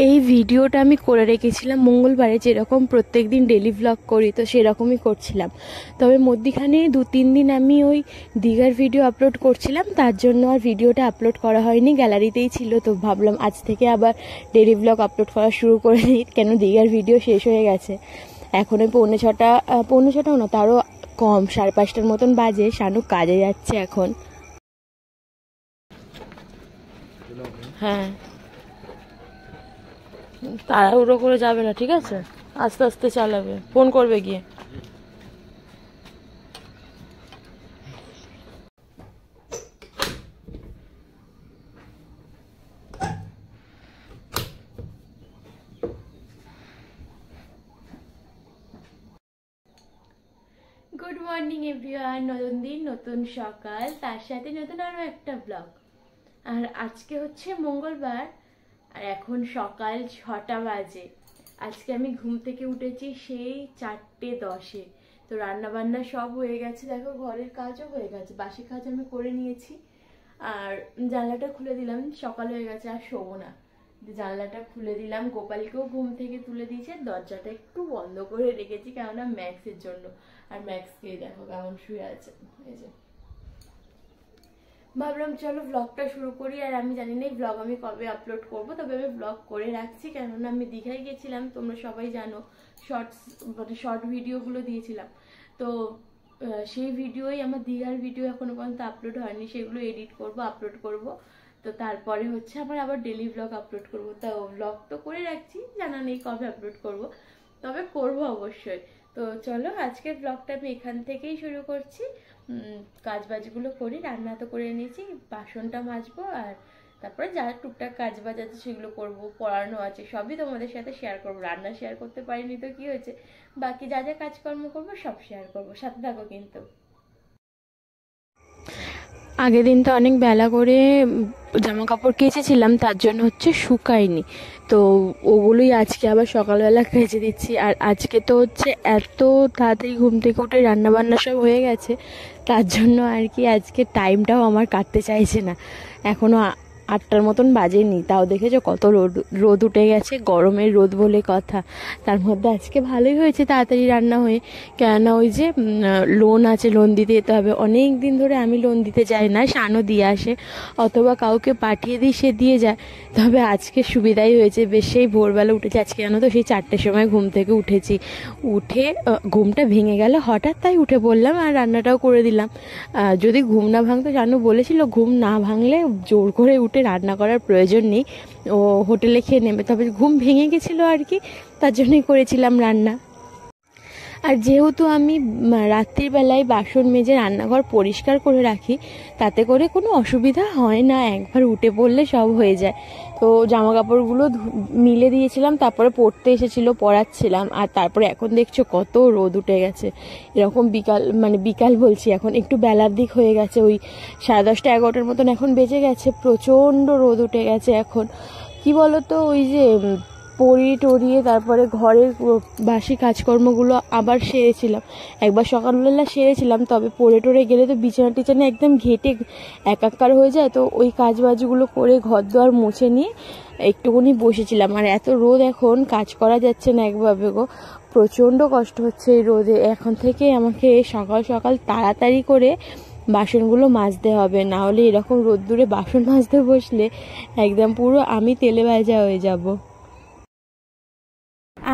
এই ভিডিওটা আমি করে রেখেছিলাম মঙ্গলবারে, যেরকম প্রত্যেক দিন ডেলি ভ্লগ করি তো সেরকমই করছিলাম। তবে মধ্যিখানে 2-3 দিন আমি ওই দীঘার ভিডিও আপলোড করছিলাম, তার জন্য আর ভিডিওটা আপলোড করা হয়নি, গ্যালারিতেই ছিল। তো ভাবলাম আজ থেকে আবার ডেলি ভ্লগ আপলোড করা শুরু করে দিই, কেন দীঘার ভিডিও শেষ হয়ে গেছে। এখন ওই 6:45 না, তারও কম, 5:30টার মতন বাজে। শানু কাজে যাচ্ছে এখন। হ্যাঁ, তাড়াহুড়ো করে যাবে না, ঠিক আছে? আস্তে আস্তে চালাবে, ফোন করবে গিয়ে। গুড মর্নিং এভরিওয়ান, নতুন দিন নতুন সকাল, তার সাথে নতুন আরো একটা ব্লগ। আর আজকে হচ্ছে মঙ্গলবার, আর এখন সকাল 6টা বাজে। আজকে আমি ঘুম থেকে উঠেছি সেই 4:10-এ। তো রান্না বান্না সব হয়ে গেছে, দেখো ঘরের কাজও হয়ে গেছে, বাসি কাজ আমি করে নিয়েছি। আর জানলাটা খুলে দিলাম, সকাল হয়ে গেছে আর শোবো না, জানলাটা খুলে দিলাম। গোপালকেও ঘুম থেকে তুলে দিয়েছে, দরজাটা একটু বন্ধ করে রেখেছি কেননা ম্যাক্সের জন্য। আর ম্যাক্সকে দেখো কেমন শুয়ে আছে, এই যে। ভাবলাম চলো ব্লগটা শুরু করি। আর আমি জানি না এই ব্লগ আমি কবে আপলোড করব, তবে আমি ব্লগ করে রাখছি, কেননা আমি দীঘায় গেছিলাম, তোমরা সবাই জানো। শর্ট ভিডিওগুলো দিয়েছিলাম, তো সেই ভিডিওই আমার দীঘার ভিডিও এখনো পর্যন্ত আপলোড হয়নি, সেগুলো এডিট করব, আপলোড করব। তো তারপরে হচ্ছে আমার আবার ডেলি ব্লগ আপলোড করব। তো ব্লগ তো করে রাখছি, জানা নেই কবে আপলোড করব, তবে করব অবশ্যই। তো চলো আজকের ব্লগটা আমি এখান থেকেই শুরু করছি। কাজ বাজগুলো করি, রান্না তো করে নিয়েছি, বাসনটা মাজবো, আর তারপরে যারা টুকটাক কাজ বাজ আছে সেগুলো করবো, পড়ানো আছে, সবই তোমাদের সাথে শেয়ার করবো। রান্না শেয়ার করতে পারিনি তো কি হয়েছে, বাকি যা যা কাজকর্ম করবো সব শেয়ার করবো, সাথে থাকো কিন্তু। আগের দিন তো অনেক বেলা করে জামা কাপড় কেচেছিলাম, তার জন্য হচ্ছে শুকায়নি, তো ওগুলোই আজকে আবার সকালবেলা কেচে দিচ্ছি। আর আজকে তো হচ্ছে এত তাড়াতাড়ি ঘুম থেকে উঠে রান্নাবান্না সব হয়ে গেছে, তার জন্য আর কি আজকে টাইমটাও আমার কাটতে চাইছে না। এখনও 8টার মতন বাজেনি, তাও দেখেছো কত রোদ উঠে গেছে, গরমের রোদ বলে কথা। তার মধ্যে আজকে ভালোই হয়েছে তাড়াতাড়ি রান্না হয়ে, কেননা ওই যে লোন আছে, লোন দিতে যেতে হবে। অনেক দিন ধরে আমি লোন দিতে যাই না, শানও দিয়ে আসে, অথবা কাউকে পাঠিয়ে দিই, সে দিয়ে যায়। তবে আজকে সুবিধাই হয়েছে, বেশ সেই ভোরবেলা উঠেছি আজকে, জানো তো সেই 4টের সময় ঘুম থেকে উঠেছি। উঠে ঘুমটা ভেঙে গেল হঠাৎ, তাই উঠে পড়লাম আর রান্নাটাও করে দিলাম। যদি ঘুম না ভাঙতো, জানো বলেছিল ঘুম না ভাঙলে জোর করে উঠে রান্না করার প্রয়োজন নেই, ও হোটেলে খেয়ে নেবে। তবে ঘুম ভেঙে গেছিলো আর কি, তার জন্যই করেছিলাম রান্না। আর যেহেতু আমি রাত্রির বেলায় বাসন মেজে রান্নাঘর পরিষ্কার করে রাখি, তাতে করে কোনো অসুবিধা হয় না, একবার উঠে পড়লে সব হয়ে যায়। তো জামা কাপড়গুলো মিলে দিয়েছিলাম, তারপরে পড়তে এসেছিলো, পড়াচ্ছিলাম। আর তারপরে এখন দেখছো কত রোদ উঠে গেছে, এরকম বিকাল বলছি, এখন একটু বেলার দিক হয়ে গেছে, ওই 10:30-11টার মতন এখন বেজে গেছে, প্রচণ্ড রোদ উঠে গেছে এখন। কি বলতো, ওই যে পরিয়ে টরিয়ে তারপরে ঘরের বাসি কাজকর্মগুলো আবার সেরেছিলাম, একবার সকালবেলা সেরেছিলাম, তবে পরে টরে গেলে তো বিছানা টিছানা একদম ঘেটে একাকার হয়ে যায়। তো ওই কাজ বাজগুলো করে ঘর দোয়ার মুছে নিয়ে একটুখানি বসেছিলাম। আর এত রোদ, এখন কাজ করা যাচ্ছে না একভাবে গো, প্রচণ্ড কষ্ট হচ্ছে এই রোদে। এখন থেকে আমাকে সকাল সকাল তাড়াতাড়ি করে বাসনগুলো মাজতে হবে, না হলে এরকম রোদ্দুরে বাসন মাজতে বসলে একদম পুরো আমি তেলে ভাজা হয়ে যাব।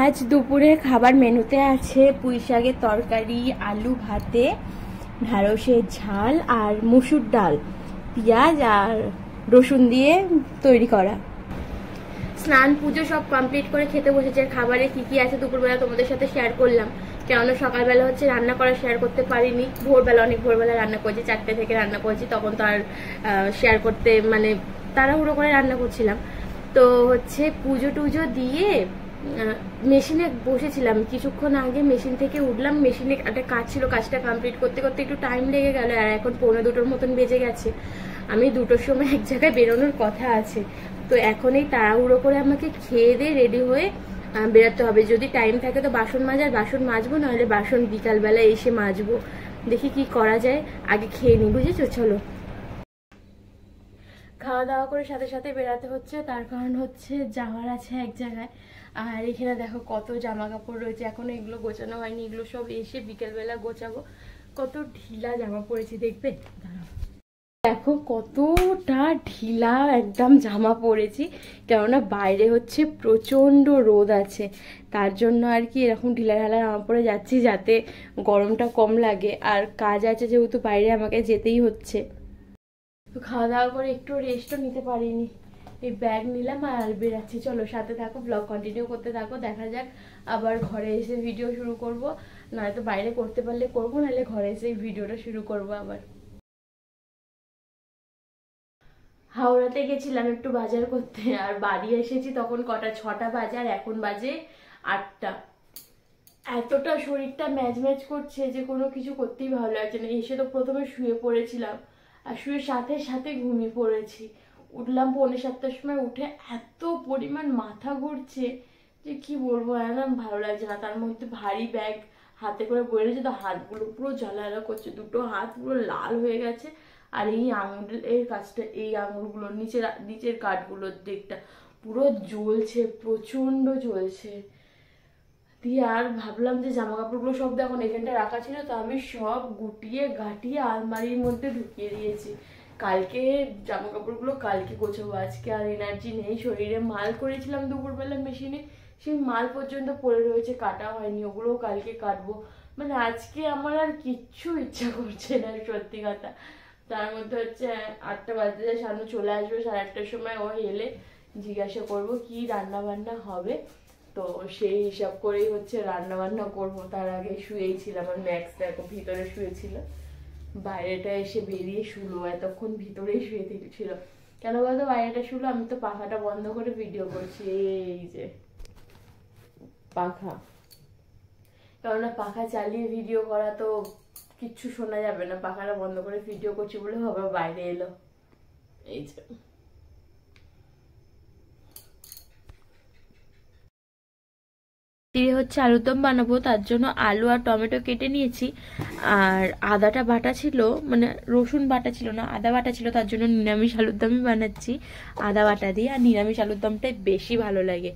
আজ দুপুরের খাবার মেনুতে আছে পুঁই শাকের তরকারি, আলু ভাতে, ঢ্যাঁড়সের ঝাল, আর মুসুর ডাল, পেঁয়াজ আর রসুন দিয়ে তৈরি করা। স্নান পুজো সব কমপ্লিট করে খেতে বসেছে। খাবারে কি কি আছে দুপুরবেলা তোমাদের সাথে শেয়ার করলাম, কেননা সকালবেলা হচ্ছে রান্না করা শেয়ার করতে পারিনি, অনেক ভোরবেলা রান্না করেছি, 4টে থেকে রান্না করেছি, তখন তো আর শেয়ার করতে মানে তাড়াহুড়ো করে রান্না করছিলাম। তো হচ্ছে পুজো টুজো দিয়ে মেশিনে বসেছিলাম, কিছুক্ষণ আগে মেশিন থেকে উঠলাম, মেশিনে একটা কাজ ছিল, কাজটা কমপ্লিট করতে করতে একটু টাইম লেগে গেল। আর এখন 1:45 মতন বেজে গেছে, আমি 2টোর সময় এক জায়গায় বেরোনোর কথা আছে। তো এখন এই তাড়াহুড়ো করে আমাকে খেয়ে দিয়ে রেডি হয়ে বেরোতে হবে। যদি টাইম থাকে তো বাসন মাজবো, নাহলে বাসন বিকালবেলা এসে মাজবো, দেখি কি করা যায়। আগে খেয়ে নি, বুঝেছো? চলো। খাওয়া দাওয়া করে সাথে সাথে বেরাতে হচ্ছে, তার কারণ হচ্ছে যাওয়ার আছে এক জায়গায়। আর এখানে দেখো কত জামা কাপড় রয়েছে, এখনো এগুলো গোছানো হয়নি, এগুলো সব এসে বিকেলবেলা গোছাবো। কত ঢিলা জামা পরেছি দেখবে, দাঁড়াও দেখো কতটা ঢিলা একদম জামা পরেছি, কেননা বাইরে হচ্ছে প্রচণ্ড রোদ আছে, তার জন্য আর কি এরকম ঢিলা ঢালা জামা পরে যাচ্ছি যাতে গরমটা কম লাগে। আর কাজ আছে যেহেতু বাইরে আমাকে যেতেই হচ্ছে, তো খাওয়া দাওয়া করে একটু রেস্টও নিতে পারিনি, এই ব্যাগ নিলাম আর বেরাচ্ছি। চলো সাথে থাকো, ব্লগ কন্টিনিউ করতে থাকো, দেখা যাক আবার ঘরে এসে ভিডিও শুরু করব, নয়তো বাইরে করতে পারলে করবো, নাহলে ঘরে এসে ভিডিওটা শুরু করব আবার। হাওড়াতে গেছিলাম একটু বাজার করতে, আর বাড়ি এসেছি তখন কটা, 6টা বাজে, আর এখন বাজে 8টা। এতটা শরীরটা ম্যাজ ম্যাজ করছে যে কোনো কিছু করতেই ভালো লাগছে না। এসে তো প্রথমে শুয়ে পড়েছিলাম, আর শুয়ে সাথে সাথে ঘুমিয়ে পড়েছি। উঠলাম 6:45টার সময়, উঠে এত পরিমাণ মাথা ঘুরছে যে কি বলবো, একদম ভালো লাগছে না। তার মধ্যে ভারী ব্যাগ হাতে করে বয়ে রয়েছে, তো হাতগুলো পুরো জ্বালা করছে, দুটো হাত পুরো লাল হয়ে গেছে। আর এই আঙুলের কাছটা, এই আঙুলগুলো নিচের কাঠগুলোর দিকটা পুরো জ্বলছে, প্রচন্ড জ্বলছে। দিয়ে আর ভাবলাম যে জামা কাপড়গুলো সব এখন এখানটা রাখা ছিল, তো আমি সব গুটিয়ে গাটিয়ে আলমারির মধ্যে ঢুকিয়ে দিয়েছি। কালকে জামা কাপড়গুলো কালকে গোছাবো, আজকে আর এনার্জি নেই শরীরে। মাল করেছিলাম দুপুরবেলা মেশিনে, সেই মাল পর্যন্ত পড়ে রয়েছে, কাটা হয়নি, ওগুলোও কালকে কাটবো। মানে আজকে আমার আর কিচ্ছু ইচ্ছা করছে না সত্যি কথা। তার মধ্যে হচ্ছে 8টা বাজতে যায়, শানু চলে আসবে 8:30টার সময়, ও এলে জিজ্ঞাসা করবো কি রান্না বান্না হবে, তো সেই হিসাব করেই হচ্ছে রান্না বান্না করবো। তার আগে শুয়েই ছিলাম, আর ম্যাক্স দেখো ভিতরে শুয়েছিল, বাইরেটা এসে বেরিয়ে শুলো, এতক্ষণ ভিতরেই শুয়ে ছিল। কেন বলতো বাইরেটা শুলো, আমি তো পাখাটা বন্ধ করে ভিডিও করছি, এই যে পাখা, কেননা পাখা চালিয়ে ভিডিও করা তো কিচ্ছু শোনা যাবে না, পাখাটা বন্ধ করে ভিডিও করছি বলে হবে বাইরে এলো। এই যে দিয়ে হচ্ছে আলুর দম বানাবো, তার জন্য আলু আর টমেটো কেটে নিয়েছি। আর আদাটা বাটা ছিল, মানে রসুন বাটা ছিল না, আদা বাটা ছিল, তার জন্য নিরামিষ আলুর দমই বানাচ্ছি আদা বাটা দিয়ে। আর নিরামিষ আলুর দমটাই বেশি ভালো লাগে।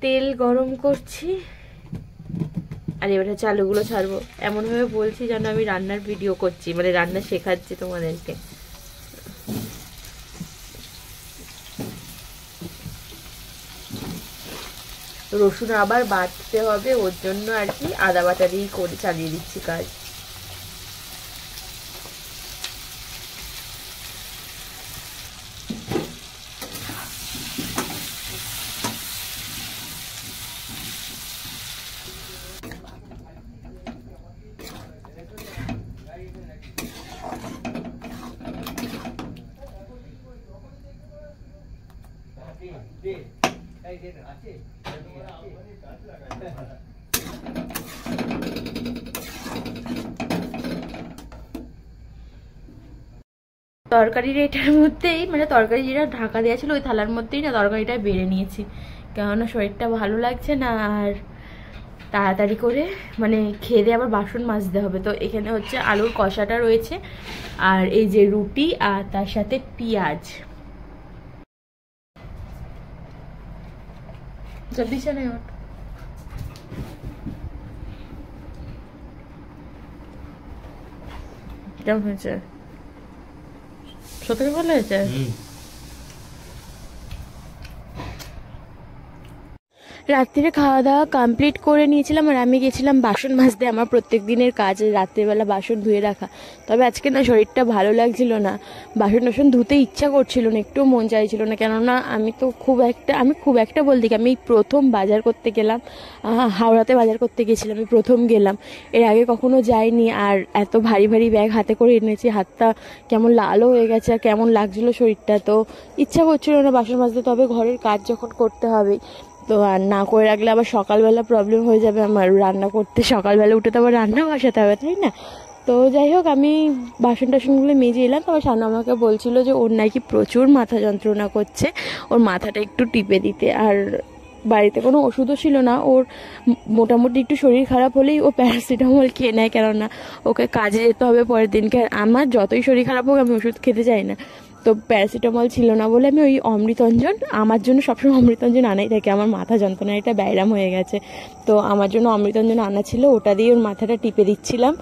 তেল গরম করছি, আর এবার হচ্ছে আলুগুলো ছাড়বো। এমনভাবে বলছি যেন আমি রান্নার ভিডিও করছি, মানে রান্না শেখাচ্ছি তোমাদেরকে। রসুন আবার বাটতে হবে, ওর জন্য আর কি আদা বাটা দিয়েই করে চালিয়ে দিচ্ছি কাজ। তরকারির এটার মধ্যেই, মানে তরকারি যেটা ঢাকা দেওয়া ছিল ওই থালার মধ্যেই না তরকারিটা বেড়ে নিয়েছি, কেননা শরীরটা ভালো লাগছে না। আর তাড়াতাড়ি করে মানে খেয়ে দিয়ে আবার বাসন মাজতে হবে। তো এখানে হচ্ছে আলুর কষাটা রয়েছে, আর এই যে রুটি, আর তার সাথে পেঁয়াজ। বিছানায় ওঠ, কেমন হয়েছে? সত্যি ভালো হয়েছে। রাত্রিরে খাওয়া দাওয়া কমপ্লিট করে নিয়েছিলাম, আর আমি গেছিলাম বাসন মাজতে। আমার প্রত্যেক দিনের কাজ রাত্রিবেলা বাসন ধুয়ে রাখা, তবে আজকে না শরীরটা ভালো লাগছিল না, বাসন টাসন ধুতে ইচ্ছা করছিল না, একটু মন চাইছিল না। কেননা আমি খুব একটা বলতে কি, আমি প্রথম বাজার করতে গেলাম, হাওড়াতে বাজার করতে গেছিলাম, আমি প্রথম গেলাম, এর আগে কখনো যাইনি। আর এত ভারী ভারী ব্যাগ হাতে করে এনেছি, হাতটা কেমন লালও হয়ে গেছে, আর কেমন লাগছিল শরীরটা, তো ইচ্ছা করছিল না বাসন মাজতে। তবে ঘরের কাজ যখন করতে হবে, তো আর না করে রাখলে আবার সকালবেলা প্রবলেম হয়ে যাবে আমার রান্না করতে, সকালবেলা উঠে তো আবার রান্না বসাতে হবে, তাই না? তো যাই হোক, আমি বাসন টাসনগুলো মেজে এলাম। তারপর সানু আমাকে বলছিল যে ওর নাকি প্রচুর মাথা যন্ত্রণা করছে, ওর মাথাটা একটু টিপে দিতে। আর বাড়িতে কোনো ওষুধও ছিল না, ওর মোটামুটি একটু শরীর খারাপ হলেই ও প্যারাসিটামল খেয়ে নেয়, কেননা ওকে কাজে যেতে হবে পরের দিনকে। আর আমার যতই শরীর খারাপ হোক আমি ওষুধ খেতে চাই না, তো প্যারাসিটামল ছিল না বলে আমি ওই অমৃতঞ্জন, আমার জন্য সবসময় অমৃতঞ্জন আনাই থাকে, আমার মাথা যন্ত্রণা এটা ব্যায়াম হয়ে গেছে, তো আমার জন্য অমৃতঞ্জন আনা ছিল, ওটা দিয়ে ওর মাথাটা টিপে দিচ্ছিলাম।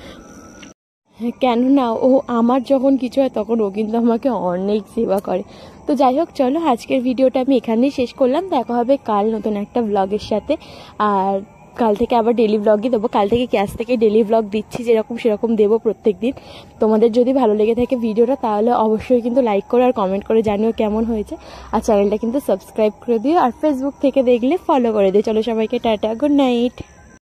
কেননা ও আমার যখন কিছু হয় তখন ও কিন্তু আমাকে অনেক সেবা করে। তো যাই হোক, চলো আজকের ভিডিওটা আমি এখানেই শেষ করলাম। দেখা হবে কাল নতুন একটা ব্লগের সাথে। আর কাল থেকে আবার ডেলি ব্লগই দেবো, কাল থেকে ক্যাশ থেকে ডেলি ব্লগ দিচ্ছি, যেরকম সেরকম দেবো প্রত্যেক দিন। তোমাদের যদি ভালো লেগে থাকে ভিডিওটা তাহলে অবশ্যই কিন্তু লাইক করে আর কমেন্ট করে জানিও কেমন হয়েছে। আর চ্যানেলটা কিন্তু সাবস্ক্রাইব করে দিও, আর ফেসবুক থেকে দেখলে ফলো করে দিও। চলো সবাইকে টাটা, গুড নাইট।